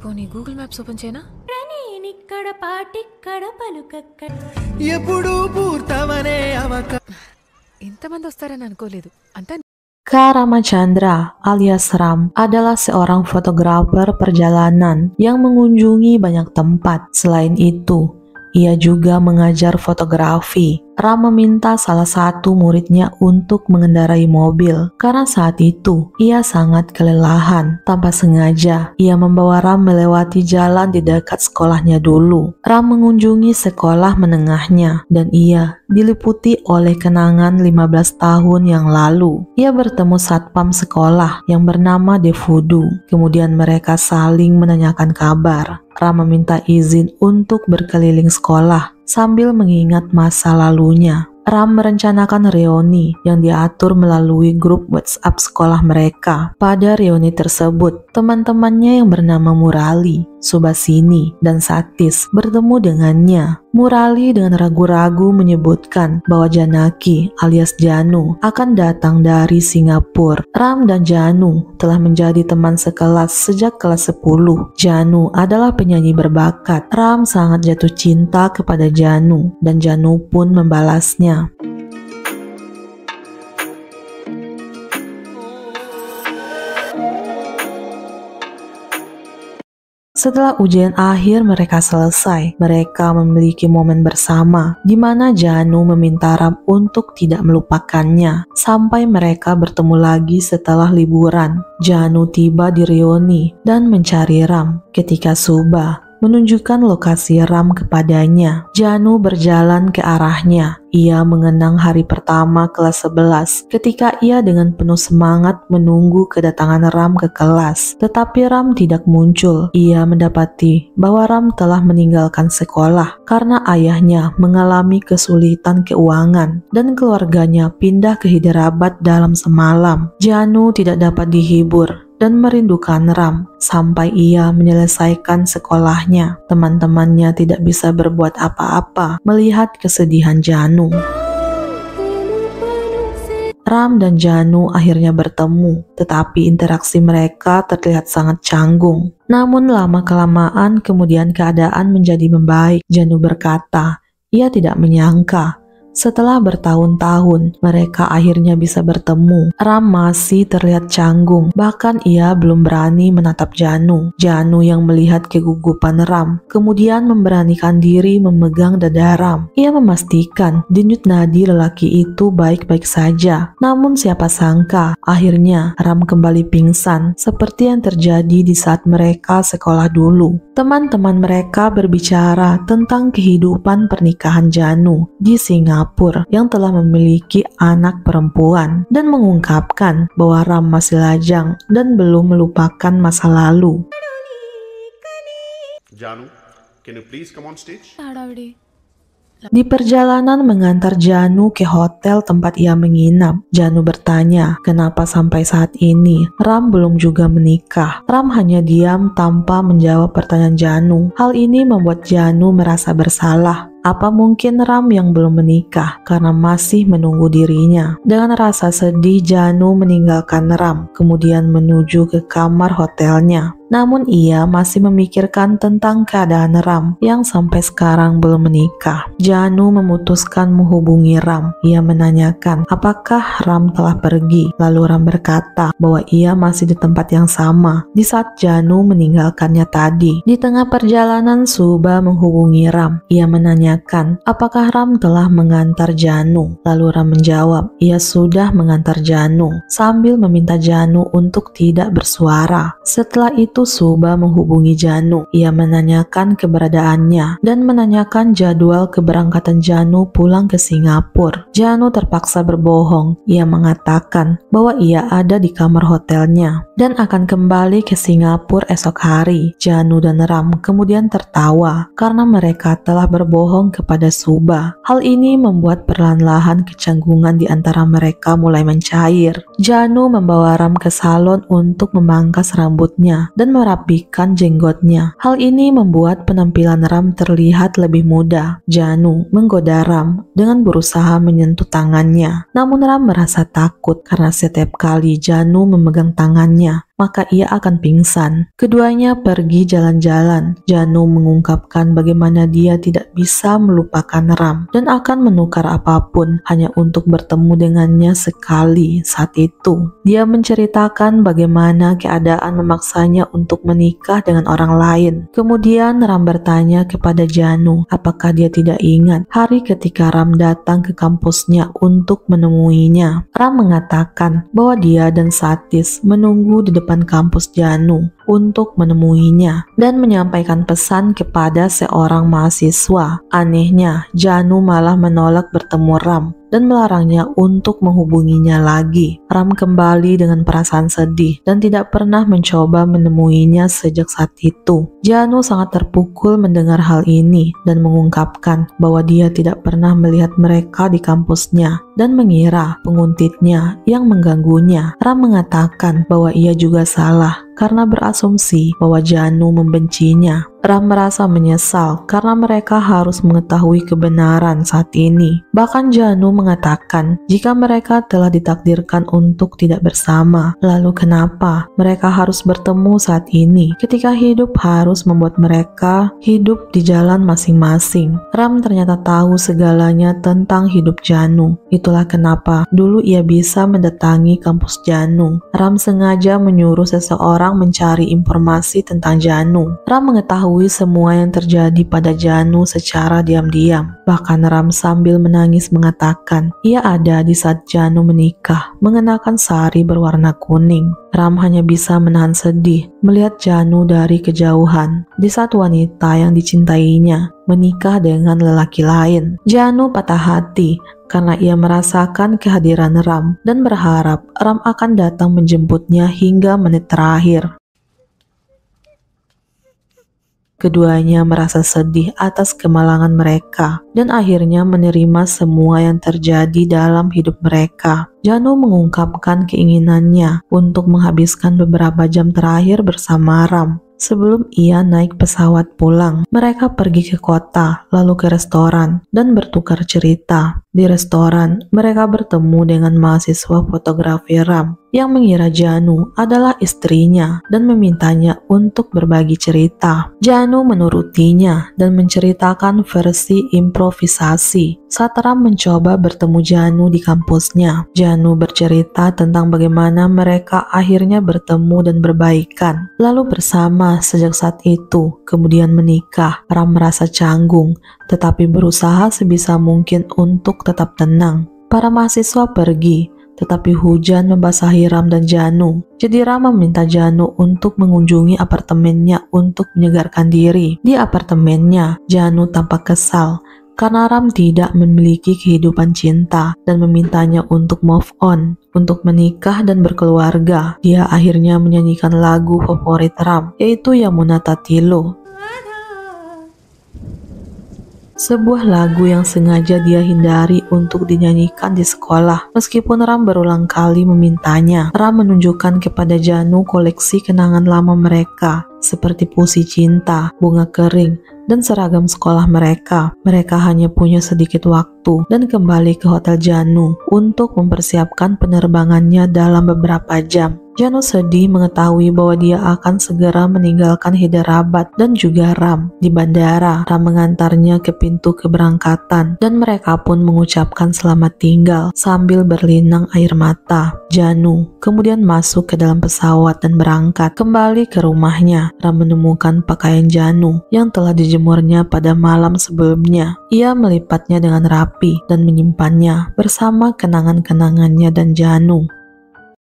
పోనీ Google maps open చేయనా? ఎప్పుడు పూర్తవనే ఇంతమంది వస్తారని అనుకోలేదు. అంతా Kak Ramachandra alias Ram adalah seorang fotografer perjalanan yang mengunjungi banyak tempat. Selain itu, ia juga mengajar fotografi. Ram meminta salah satu muridnya untuk mengendarai mobil karena saat itu ia sangat kelelahan. Tanpa sengaja, ia membawa Ram melewati jalan di dekat sekolahnya dulu. Ram mengunjungi sekolah menengahnya dan ia diliputi oleh kenangan 15 tahun yang lalu. Ia bertemu satpam sekolah yang bernama Devudu. Kemudian mereka saling menanyakan kabar. Ram meminta izin untuk berkeliling sekolah sambil mengingat masa lalunya. Ram merencanakan reuni yang diatur melalui grup WhatsApp sekolah mereka. Pada reuni tersebut, teman-temannya yang bernama Murali, Subasini, dan Satis bertemu dengannya. Murali dengan ragu-ragu menyebutkan bahwa Janaki alias Janu akan datang dari Singapura. Ram dan Janu telah menjadi teman sekelas sejak kelas 10. Janu adalah penyanyi berbakat. Ram sangat jatuh cinta kepada Janu dan Janu pun membalasnya. Setelah ujian akhir mereka selesai, mereka memiliki momen bersama di mana Janu meminta Ram untuk tidak melupakannya sampai mereka bertemu lagi setelah liburan. Janu tiba di reuni dan mencari Ram. Ketika Subah menunjukkan lokasi Ram kepadanya, Janu berjalan ke arahnya. Ia mengenang hari pertama kelas 11 ketika ia dengan penuh semangat menunggu kedatangan Ram ke kelas. Tetapi Ram tidak muncul. Ia mendapati bahwa Ram telah meninggalkan sekolah karena ayahnya mengalami kesulitan keuangan dan keluarganya pindah ke Hyderabad dalam semalam. Janu tidak dapat dihibur dan merindukan Ram sampai ia menyelesaikan sekolahnya. Teman-temannya tidak bisa berbuat apa-apa melihat kesedihan Janu. Ram dan Janu akhirnya bertemu, tetapi interaksi mereka terlihat sangat canggung. Namun lama-kelamaan kemudian keadaan menjadi membaik. Janu berkata, ia tidak menyangka setelah bertahun-tahun mereka akhirnya bisa bertemu. Ram masih terlihat canggung, bahkan ia belum berani menatap Janu. Janu yang melihat kegugupan Ram kemudian memberanikan diri memegang dada Ram. Ia memastikan denyut nadi lelaki itu baik-baik saja. Namun siapa sangka akhirnya Ram kembali pingsan seperti yang terjadi di saat mereka sekolah dulu. Teman-teman mereka berbicara tentang kehidupan pernikahan Janu di Singapura yang telah memiliki anak perempuan dan mengungkapkan bahwa Ram masih lajang dan belum melupakan masa lalu. Janu, can you please come on stage? Di perjalanan mengantar Janu ke hotel tempat ia menginap, Janu bertanya kenapa sampai saat ini Ram belum juga menikah. Ram hanya diam tanpa menjawab pertanyaan Janu. Hal ini membuat Janu merasa bersalah. Apa mungkin Ram yang belum menikah karena masih menunggu dirinya? Dengan rasa sedih, Janu meninggalkan Ram, kemudian menuju ke kamar hotelnya. Namun ia masih memikirkan tentang keadaan Ram yang sampai sekarang belum menikah. Janu memutuskan menghubungi Ram. Ia menanyakan apakah Ram telah pergi. Lalu Ram berkata bahwa ia masih di tempat yang sama di saat Janu meninggalkannya tadi. Di tengah perjalanan, Subah menghubungi Ram. Ia menanyakan apakah Ram telah mengantar Janu. Lalu Ram menjawab ia sudah mengantar Janu sambil meminta Janu untuk tidak bersuara. Setelah itu Subah menghubungi Janu. Ia menanyakan keberadaannya dan menanyakan jadwal keberangkatan Janu pulang ke Singapura. Janu terpaksa berbohong. Ia mengatakan bahwa ia ada di kamar hotelnya dan akan kembali ke Singapura esok hari. Janu dan Ram kemudian tertawa karena mereka telah berbohong kepada Subah. Hal ini membuat perlahan-lahan kecanggungan di antara mereka mulai mencair. Janu membawa Ram ke salon untuk memangkas rambutnya dan merapikan jenggotnya. Hal ini membuat penampilan Ram terlihat lebih muda. Janu menggoda Ram dengan berusaha menyentuh tangannya. Namun Ram merasa takut karena setiap kali Janu memegang tangannya, maka ia akan pingsan. Keduanya pergi jalan-jalan. Janu mengungkapkan bagaimana dia tidak bisa melupakan Ram dan akan menukar apapun hanya untuk bertemu dengannya sekali saat itu. Dia menceritakan bagaimana keadaan memaksanya untuk menikah dengan orang lain. Kemudian Ram bertanya kepada Janu apakah dia tidak ingat hari ketika Ram datang ke kampusnya untuk menemuinya. Ram mengatakan bahwa dia dan Satis menunggu di depan kampus Janu untuk menemuinya dan menyampaikan pesan kepada seorang mahasiswa. Anehnya, Janu malah menolak bertemu Ram dan melarangnya untuk menghubunginya lagi. Ram kembali dengan perasaan sedih dan tidak pernah mencoba menemuinya sejak saat itu. Janu sangat terpukul mendengar hal ini dan mengungkapkan bahwa dia tidak pernah melihat mereka di kampusnya dan mengira penguntitnya yang mengganggunya. Ram mengatakan bahwa ia juga salah karena berasumsi bahwa Janu membencinya. Ram merasa menyesal karena mereka harus mengetahui kebenaran saat ini. Bahkan Janu mengatakan jika mereka telah ditakdirkan untuk tidak bersama, lalu kenapa mereka harus bertemu saat ini ketika hidup harus membuat mereka hidup di jalan masing-masing. Ram ternyata tahu segalanya tentang hidup Janu. Itulah kenapa dulu ia bisa mendatangi kampus Janu. Ram sengaja menyuruh seseorang mencari informasi tentang Janu. Ram mengetahui semua yang terjadi pada Janu secara diam-diam. Bahkan Ram sambil menangis mengatakan ia ada di saat Janu menikah mengenakan sari berwarna kuning. Ram hanya bisa menahan sedih melihat Janu dari kejauhan di saat wanita yang dicintainya menikah dengan lelaki lain. Janu patah hati karena ia merasakan kehadiran Ram dan berharap Ram akan datang menjemputnya hingga menit terakhir. Keduanya merasa sedih atas kemalangan mereka dan akhirnya menerima semua yang terjadi dalam hidup mereka. Janu mengungkapkan keinginannya untuk menghabiskan beberapa jam terakhir bersama Ram sebelum ia naik pesawat pulang. Mereka pergi ke kota, lalu ke restoran, dan bertukar cerita. Di restoran, mereka bertemu dengan mahasiswa fotografi Ram yang mengira Janu adalah istrinya dan memintanya untuk berbagi cerita. Janu menurutinya dan menceritakan versi improvisasi saat Ram mencoba bertemu Janu di kampusnya. Janu bercerita tentang bagaimana mereka akhirnya bertemu dan berbaikan, lalu bersama sejak saat itu, kemudian menikah. Ram merasa canggung, tetapi berusaha sebisa mungkin untuk tetap tenang. Para mahasiswa pergi, tetapi hujan membasahi Ram dan Janu. Jadi Ram meminta Janu untuk mengunjungi apartemennya untuk menyegarkan diri. Di apartemennya, Janu tampak kesal karena Ram tidak memiliki kehidupan cinta dan memintanya untuk move on, untuk menikah dan berkeluarga. Dia akhirnya menyanyikan lagu favorit Ram, yaitu Yamuna Tatilo. Sebuah lagu yang sengaja dia hindari untuk dinyanyikan di sekolah. Meskipun Ram berulang kali memintanya, Ram menunjukkan kepada Janu koleksi kenangan lama mereka, seperti puisi cinta, bunga kering, dan seragam sekolah mereka. Mereka hanya punya sedikit waktu dan kembali ke Hotel Janu untuk mempersiapkan penerbangannya dalam beberapa jam. Janu sedih mengetahui bahwa dia akan segera meninggalkan Hyderabad dan juga Ram. Di bandara, Ram mengantarnya ke pintu keberangkatan dan mereka pun mengucapkan selamat tinggal sambil berlinang air mata. Janu kemudian masuk ke dalam pesawat dan berangkat kembali ke rumahnya. Ram menemukan pakaian Janu yang telah dijemurnya pada malam sebelumnya. Ia melipatnya dengan rapi dan menyimpannya bersama kenangan-kenangannya dan Janu.